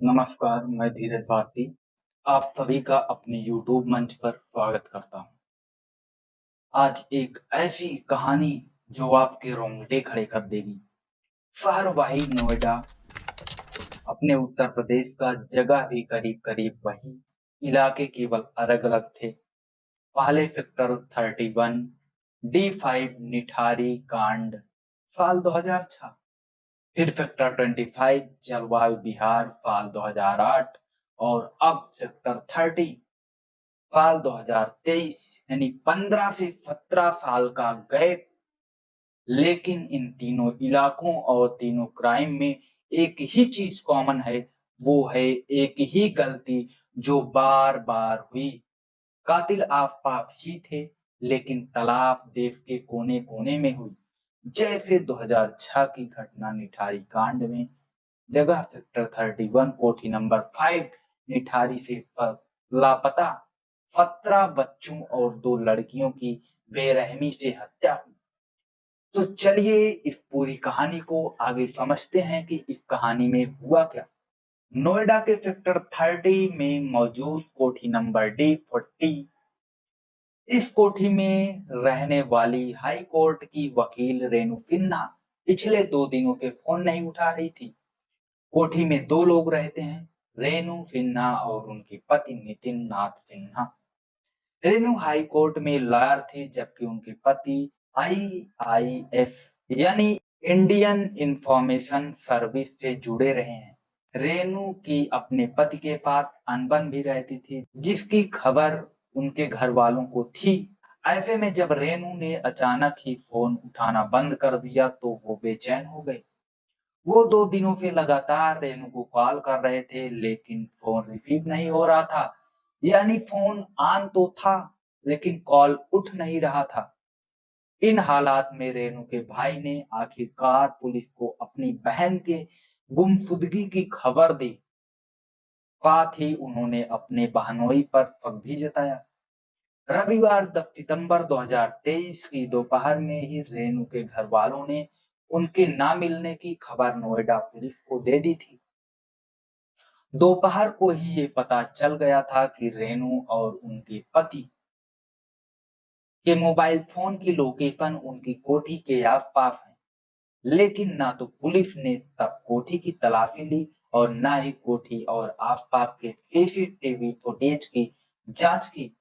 नमस्कार, मैं धीरज भारती। आप सभी का अपने यूट्यूब मंच पर स्वागत करता हूँ। आज एक ऐसी कहानी जो आपके रोंगटे खड़े कर देगी। शहर वही नोएडा, अपने उत्तर प्रदेश का जगह भी करीब-करीब वही, इलाके केवल अलग-अलग थे। पहले सेक्टर 31, D5 निठारी कांड, साल 2006। फिर सेक्टर 25 जलवायु बिहार, साल 2008 और अब सेक्टर 30 साल 2023, यानी 15 से 17 साल का गैप। लेकिन इन तीनों इलाकों और तीनों क्राइम में एक ही चीज कॉमन है, वो है एक ही गलती जो बार बार हुई। कातिल आस-पास ही थे, लेकिन तलाश देश के कोने कोने में हुई। जैसे 2006 की घटना निठारी कांड में, जगह सेक्टर 31 कोठी नंबर 5 निठारी से लापता 17 बच्चों और 2 लड़कियों की बेरहमी से हत्या हुई। तो चलिए इस पूरी कहानी को आगे समझते हैं कि इस कहानी में हुआ क्या। नोएडा के सेक्टर 30 में मौजूद कोठी नंबर D40, इस कोठी में रहने वाली हाई कोर्ट की वकील रेणु सिन्हा पिछले 2 दिनों से फोन नहीं उठा रही थी। कोठी में 2 लोग रहते हैं, रेणु सिन्हा और उनके पति नितिन नाथ सिन्हा। रेणु हाई कोर्ट में लॉयर थे, जबकि उनके पति आईआईएस यानी इंडियन इंफॉर्मेशन सर्विस से जुड़े रहे हैं। रेणु की अपने पति के साथ अनबन भी रहती थी, जिसकी खबर उनके घर वालों को थी। ऐसे में जब रेणु ने अचानक ही फोन उठाना बंद कर दिया तो वो बेचैन हो गए। वो 2 दिनों से लगातार रेणु को कॉल कर रहे थे, लेकिन फोन रिसीव नहीं हो रहा था। यानी फोन ऑन तो था, लेकिन कॉल उठ नहीं रहा था। इन हालात में रेणु के भाई ने आखिरकार पुलिस को अपनी बहन के गुमशुदगी की खबर दी। साथ ही उन्होंने अपने बहनोई पर शक भी जताया। रविवार 10 सितंबर 2023 की दोपहर में ही रेणु के घर वालों ने उनके ना मिलने की खबर नोएडा पुलिस को दे दी थी। दोपहर को ही ये पता चल गया था कि रेणु और उनके पति के मोबाइल फोन की लोकेशन उनकी कोठी के आसपास है। लेकिन ना तो पुलिस ने तब कोठी की तलाशी ली और ना ही कोठी और आसपास के सीसीटीवी फुटेज की जांच की।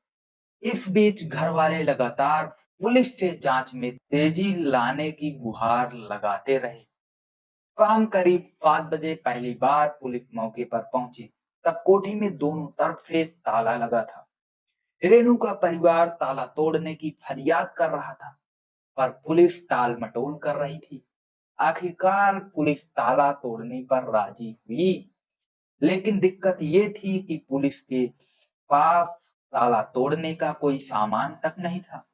इस बीच घर वाले लगातार पुलिस से जांच में तेजी लाने की गुहार लगाते रहे। शाम करीब 7 बजे पहली बार पुलिस मौके पर पहुंची। तब कोठी में दोनों तरफ से ताला लगा था। रेणु का परिवार ताला तोड़ने की फरियाद कर रहा था, पर पुलिस टाल मटोल कर रही थी। आखिरकार पुलिस ताला तोड़ने पर राजी हुई, लेकिन दिक्कत ये थी कि पुलिस के पास ताला तोड़ने का कोई सामान तक नहीं था।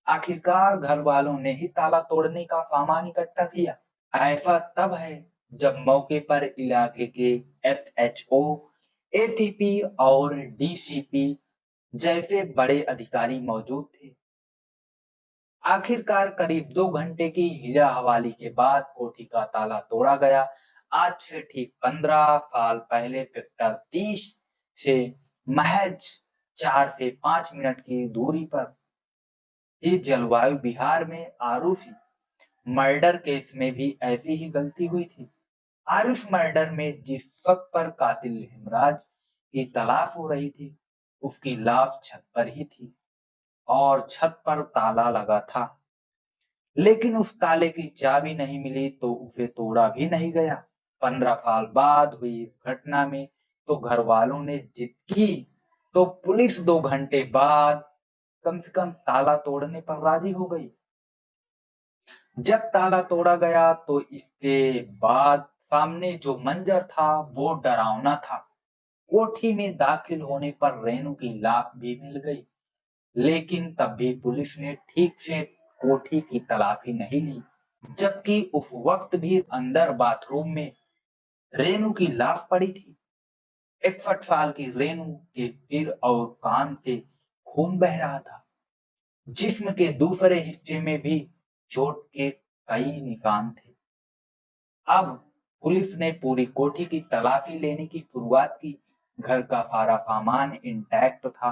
आखिरकार घर वालों ने ही ताला तोड़ने का सामान इकट्ठा किया। ऐसा तब है जब मौके पर इलाके के एसएचओ, एसीपी और डीसीपी जैसे बड़े अधिकारी मौजूद थे। आखिरकार करीब 2 घंटे की हीरा हवाली के बाद कोठी का ताला तोड़ा गया। आज से ठीक 15 साल पहले सेक्टर 30 से महज 4 से 5 मिनट की दूरी पर ही जलवायु बिहार में आरुषि मर्डर केस में भी ऐसी ही गलती हुई थी। आरुष मर्डर में जिस शख्स पर कातिल हेमराज की तलाश हो रही थी, उसकी लाश छत पर ही थी और छत पर ताला लगा था। लेकिन उस ताले की चाबी नहीं मिली तो उसे तोड़ा भी नहीं गया। 15 साल बाद हुई इस घटना में तो घर वालों ने जिद की तो पुलिस 2 घंटे बाद कम से कम ताला तोड़ने पर राजी हो गई। जब ताला तोड़ा गया तो इसके बाद सामने जो मंजर था वो डरावना था। कोठी में दाखिल होने पर रेणु की लाश भी मिल गई, लेकिन तब भी पुलिस ने ठीक से कोठी की तलाशी नहीं ली। जबकि उस वक्त भी अंदर बाथरूम में रेणु की लाश पड़ी थी। 61 साल की रेणु के सिर और कान से खून बह रहा था। जिस्म के दूसरे हिस्से में भी चोट के कई निशान थे। अब पुलिस ने पूरी कोठी की तलाशी लेने की शुरुआत की। घर का सारा सामान इंटैक्ट था,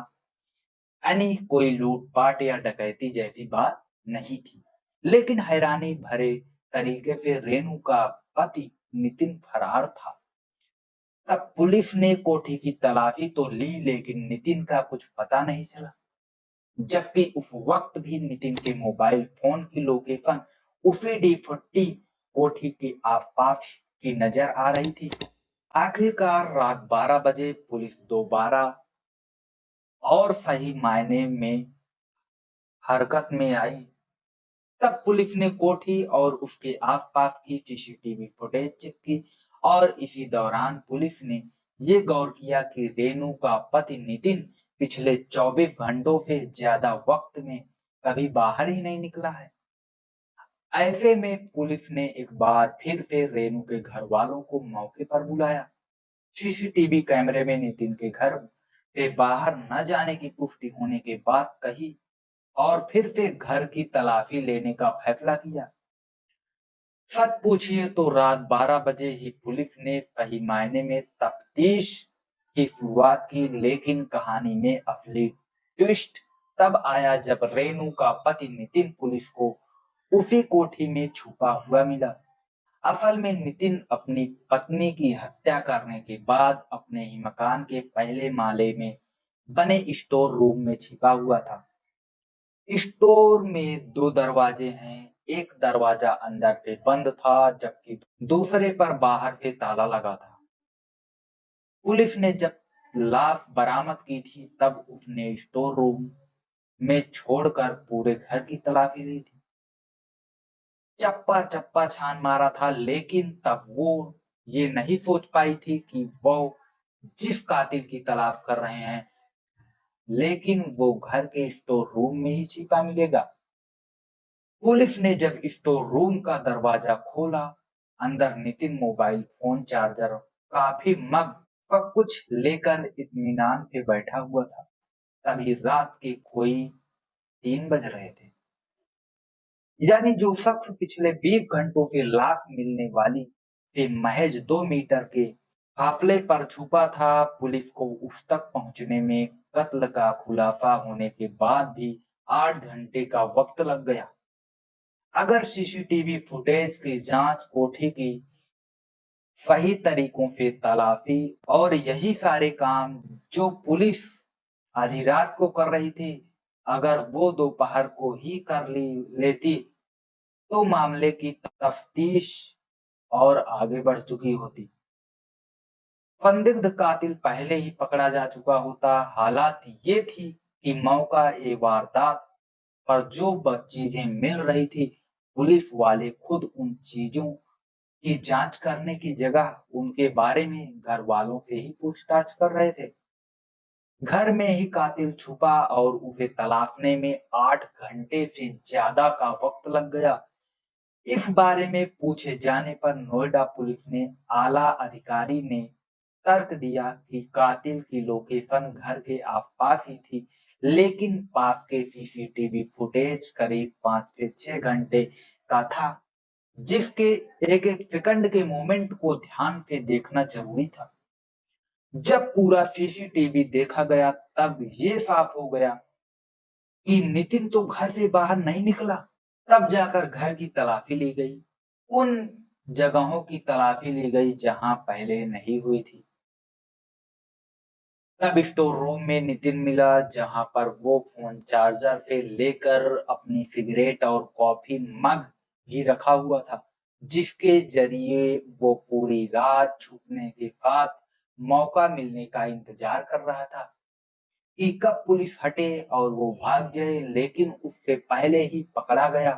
यानी कोई लूटपाट या डकैती जैसी बात नहीं थी। लेकिन हैरानी भरे तरीके से रेनू का पति नितिन फरार था। तब पुलिस ने कोठी की तलाशी तो ली, लेकिन नितिन का कुछ पता नहीं चला। जबकि उस वक्त भी नितिन के मोबाइल फोन की लोकेशन उसी डी40 कोठी के आसपास की नजर आ रही थी। आखिरकार रात 12 बजे पुलिस दोबारा और सही मायने में हरकत में आई। तब पुलिस ने कोठी और उसके आसपास की सीसीटीवी फुटेज चेक की, और इसी दौरान पुलिस ने ये गौर किया कि रेनू का पति नितिन पिछले 24 घंटों से ज्यादा वक्त में कभी बाहर ही नहीं निकला है। ऐसे में पुलिस ने एक बार फिर से रेनू के घर वालों को मौके पर बुलाया। सीसीटीवी कैमरे में नितिन के घर से बाहर न जाने की पुष्टि होने के बाद कही, और फिर से घर की तलाशी लेने का फैसला किया। सच पूछिए तो रात 12 बजे ही पुलिस ने सही मायने में तफ्तीश की शुरुआत की, लेकिन कहानी में असली ट्विस्ट तब आया जब रेनू का पति नितिन पुलिस को उसी कोठी में छुपा हुआ मिला। असल में नितिन अपनी पत्नी की हत्या करने के बाद अपने ही मकान के पहले माले में बने स्टोर रूम में छिपा हुआ था। स्टोर में दो दरवाजे हैं। एक दरवाजा अंदर से बंद था, जबकि दूसरे पर बाहर से ताला लगा था। पुलिस ने जब लाश बरामद की थी तब उसने स्टोर रूम में छोड़कर पूरे घर की तलाशी ली थी। चप्पा चप्पा छान मारा था, लेकिन तब वो ये नहीं सोच पाई थी कि वो जिस कातिल की तलाश कर रहे हैं, लेकिन वो घर के स्टोर रूम में ही छिपा मिलेगा। पुलिस ने जब स्टोर रूम का दरवाजा खोला, अंदर नितिन मोबाइल फोन, चार्जर, काफी मग, सब कुछ लेकर इत्मीनान से बैठा हुआ था। तभी रात के कोई 3 बज रहे थे, यानी जो शख्स पिछले 20 घंटों से लाश मिलने वाली से महज 2 मीटर के फासले पर छुपा था। पुलिस को उस तक पहुंचने में कत्ल का खुलासा होने के बाद भी 8 घंटे का वक्त लग गया। अगर सीसीटीवी फुटेज की जांच, कोठी की सही तरीकों से तलाशी और यही सारे काम जो पुलिस आधी रात को कर रही थी, अगर वो दोपहर को ही कर ली लेती तो मामले की तफ्तीश और आगे बढ़ चुकी होती। संदिग्ध कातिल पहले ही पकड़ा जा चुका होता। हालात ये थी कि मौका ए वारदात पर जो चीजें मिल रही थी, पुलिस वाले खुद उन चीजों की जांच करने की जगह उनके बारे में घर वालों से ही पूछताछ कर रहे थे। घर में ही कातिल छुपा और उसे तलाशने में 8 घंटे से ज्यादा का वक्त लग गया। इस बारे में पूछे जाने पर नोएडा पुलिस ने आला अधिकारी ने तर्क दिया कि कातिल की लोकेशन घर के आसपास ही थी, लेकिन पास के सीसीटीवी फुटेज करीब 5 से 6 घंटे का था, जिसके एक एक सेकंड के मोमेंट को ध्यान से देखना जरूरी था। जब पूरा सीसीटीवी देखा गया तब ये साफ हो गया कि नितिन तो घर से बाहर नहीं निकला। तब जाकर घर की तलाशी ली गई, उन जगहों की तलाशी ली गई जहां पहले नहीं हुई थी। तब स्टोर रूम में नितिन मिला, जहां पर वो फोन, चार्जर से लेकर अपनी सिगरेट और कॉफी मग भी रखा हुआ था, जिसके जरिए वो पूरी रात छुपने के साथ मौका मिलने का इंतजार कर रहा था कि कब पुलिस हटे और वो भाग जाए, लेकिन उससे पहले ही पकड़ा गया।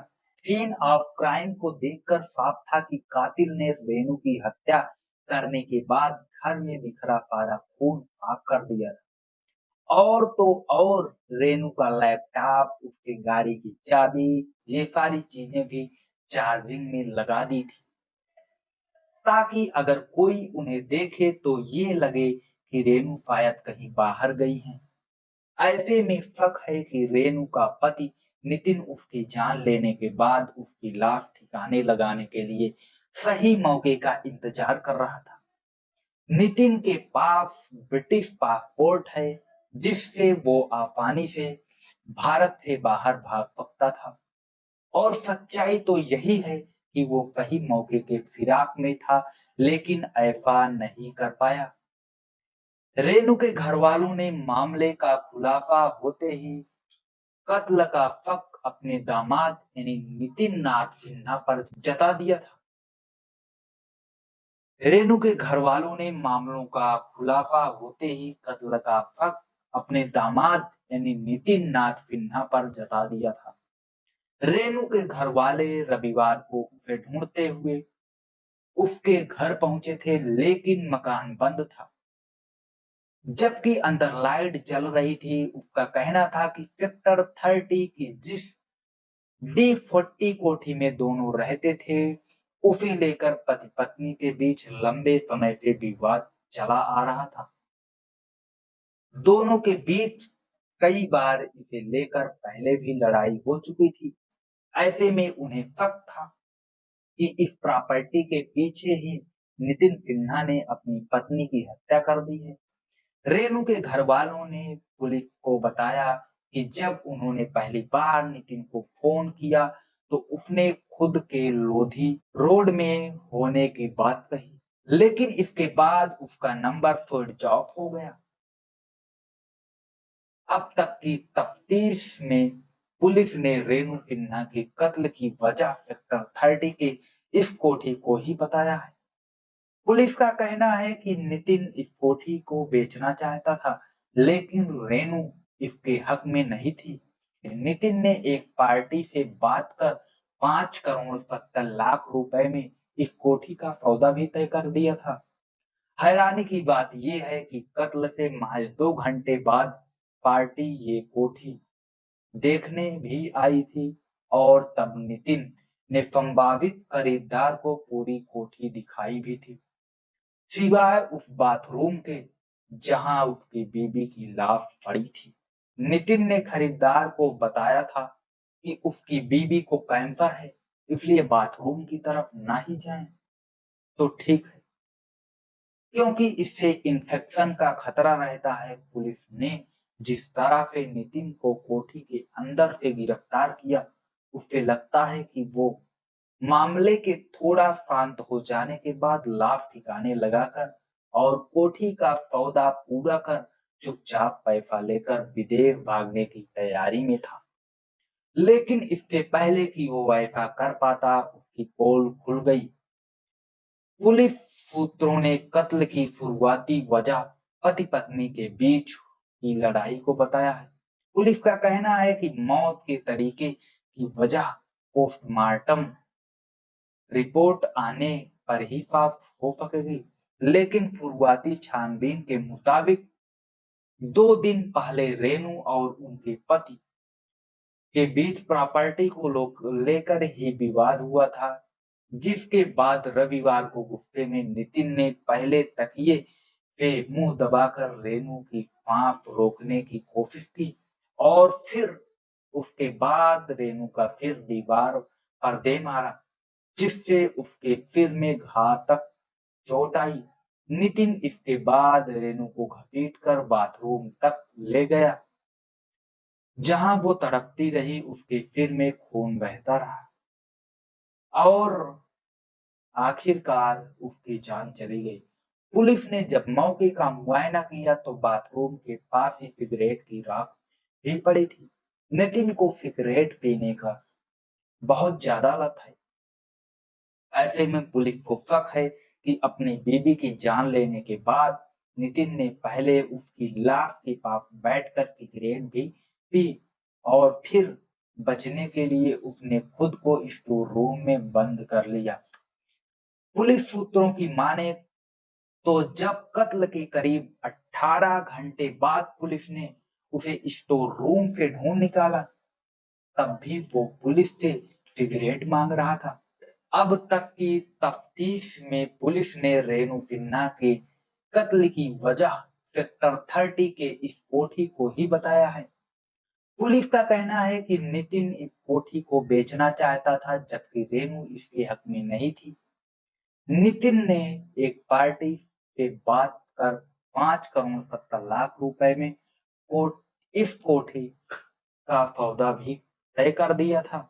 सीन ऑफ क्राइम को देखकर साफ था कि कातिल ने रेनू की हत्या करने के बाद घर में बिखरा सारा खून साफ कर दिया था। और तो और रेनू का लैपटॉप, उसकी गाड़ी की चाबी, ये सारी चीजें भी चार्जिंग में लगा दी थी, ताकि अगर कोई उन्हें देखे तो ये लगे कि रेनू शायद कहीं बाहर गई है। ऐसे में शक है कि रेनू का पति नितिन उसकी जान लेने के बाद उसकी लाश ठिकाने लगाने के लिए सही मौके का इंतजार कर रहा था। नितिन के पास ब्रिटिश पासपोर्ट है, जिससे वो आसानी से भारत से बाहर भाग सकता था। और सच्चाई तो यही है कि वो सही मौके के फिराक में था, लेकिन ऐसा नहीं कर पाया। रेणु के घर वालों ने मामले का खुलासा होते ही कत्ल का शक अपने दामाद यानी नितिन नाथ सिन्हा पर जता दिया था। रेणु के घर वालों ने मामलों का खुलासा होते ही कत्ल का शक अपने दामाद यानी नितिन नाथ सिन्हा पर जता दिया था। रेणु के घर वाले रविवार को उसे ढूंढते हुए उसके घर पहुंचे थे, लेकिन मकान बंद था। जबकि अंदर लाइट जल रही थी। उसका कहना था कि सेक्टर 30 की जिस D40 कोठी में दोनों रहते थे, उसे लेकर पति पत्नी के बीच लंबे समय से विवाद चला आ रहा था। दोनों के बीच कई बार इसे लेकर पहले भी लड़ाई हो चुकी थी। ऐसे में उन्हें शक था कि इस प्रॉपर्टी के पीछे ही नितिन सिन्हा ने अपनी पत्नी की हत्या कर दी है। रेणु के घर वालों ने पुलिस को बताया कि जब उन्होंने पहली बार नितिन को फोन किया तो उसने खुद के लोधी रोड में होने की बात कही, लेकिन इसके बाद उसका नंबर स्विच ऑफ हो गया। अब तक की तफ्तीश में पुलिस ने रेणु सिन्हा के कत्ल की वजह सेक्टर 30 के इस कोठी को ही बताया है। पुलिस का कहना है कि नितिन इस कोठी को बेचना चाहता था, लेकिन रेणु इसके हक में नहीं थी। नितिन ने एक पार्टी से बात कर 5 करोड़ 70 लाख रुपए में इस कोठी का सौदा भी तय कर दिया था। हैरानी की बात यह है कि कत्ल से महज 2 घंटे बाद पार्टी ये कोठी देखने भी आई थी, और तब नितिन ने संभावित खरीदार को पूरी कोठी दिखाई भी थी, सिवाय उस बाथरूम के जहां उसकी बीबी की लाश पड़ी थी। नितिन ने खरीदार को बताया था कि उसकी बीबी को कैंसर है, इसलिए बाथरूम की तरफ ना ही जाएं। तो ठीक है, क्योंकि इससे इन्फेक्शन का खतरा रहता है। पुलिस ने जिस तरह से नितिन को कोठी के अंदर से गिरफ्तार किया, उससे लगता है कि वो मामले के थोड़ा शांत हो जाने के बाद लाश ठिकाने लगाकर और कोठी का सौदा पूरा कर चुपचाप पैसा लेकर विदेश भागने की तैयारी में था। लेकिन इससे पहले कि वो ऐसा कर पाता, उसकी पोल खुल गई। पुलिस सूत्रों ने कत्ल की शुरुआती वजह पति पत्नी के बीच की लड़ाई को बताया है। पुलिस का कहना है कि मौत के तरीके की वजह पोस्टमार्टम रिपोर्ट आने पर ही साफ हो सकेगी, लेकिन शुरुआती छानबीन के मुताबिक 2 दिन पहले रेणु और उनके पति के बीच प्रॉपर्टी को लेकर ही विवाद हुआ था, जिसके बाद रविवार को गुस्से में नितिन ने पहले तकिए से मुंह दबाकर रेणु की सांस रोकने की कोशिश की, और फिर उसके बाद रेणु का सिर दीवार पर दे मारा, जिससे उसके सिर में घातक चोट आई। नितिन इसके बाद रेणु को घसीटकर बाथरूम तक ले गया, जहां वो तड़पती रही। उसके सिर में खून बहता रहा और आखिरकार उसकी जान चली गई। पुलिस ने जब मौके का मुआयना किया तो बाथरूम के पास ही सिगरेट की राख भी पड़ी थी। नितिन को सिगरेट पीने का बहुत ज्यादा लत है। ऐसे में पुलिस को शक है कि अपनी बीबी की जान लेने के बाद नितिन ने पहले उसकी लाश के पास बैठकर सिगरेट भी पी, और फिर बचने के लिए उसने खुद को स्टोर रूम में बंद कर लिया। पुलिस सूत्रों की माने तो जब कत्ल के करीब 18 घंटे बाद पुलिस ने उसे स्टोर रूम से ढूंढ निकाला, तब भी वो पुलिस से सिगरेट मांग रहा था। अब तक की तफ्तीश में पुलिस ने रेणु सिन्हा के कत्ल की वजह सेक्टर 30 के इस कोठी को ही बताया है। पुलिस का कहना है कि नितिन इस कोठी को बेचना चाहता था, जबकि रेणु इसके हक में नहीं थी। नितिन ने एक पार्टी से बात कर 5 करोड़ 70 लाख रुपए में इस कोठी का सौदा भी तय कर दिया था।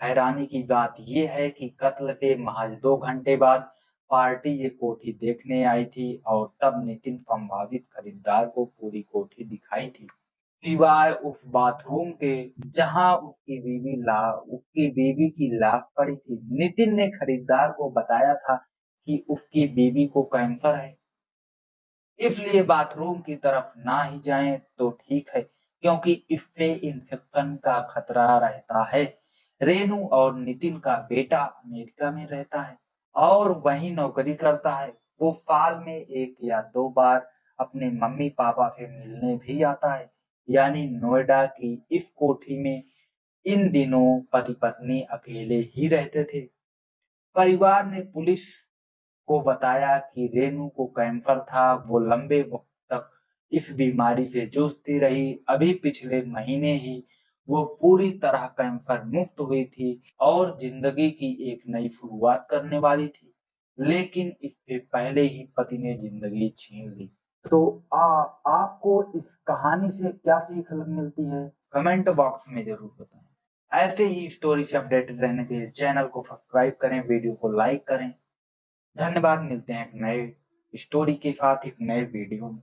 हैरानी की बात यह है कि कत्ल के महज 2 घंटे बाद पार्टी ये कोठी देखने आई थी और तब नितिन संभावित खरीदार को पूरी कोठी दिखाई थी, सिवाय उस बाथरूम के जहां उसकी बीवी की लाश पड़ी थी। नितिन ने खरीदार को बताया था कि उसकी बीवी को कैंसर है, इसलिए बाथरूम की तरफ ना ही जाएं तो ठीक है, क्योंकि इससे इन्फेक्शन का खतरा रहता है। रेनू और नितिन का बेटा अमेरिका में रहता है और वहीं नौकरी करता है। वो साल में 1 या 2 बार अपने मम्मी पापा से मिलने भी आता है। यानी नोएडा की इस कोठी में इन दिनों पति पत्नी अकेले ही रहते थे। परिवार ने पुलिस को बताया कि रेनू को कैंसर था। वो लंबे वक्त तक इस बीमारी से जूझती रही। अभी पिछले महीने ही वो पूरी तरह कैंसर मुक्त हुई थी और जिंदगी की एक नई शुरुआत करने वाली थी, लेकिन इससे पहले ही पति ने जिंदगी छीन ली। तो आपको इस कहानी से क्या सीख मिलती है, कमेंट बॉक्स में जरूर बताएं। ऐसे ही स्टोरी से अपडेटेड रहने के लिए चैनल को सब्सक्राइब करें, वीडियो को लाइक करें। धन्यवाद। मिलते हैं एक नए स्टोरी के साथ एक नए वीडियो में।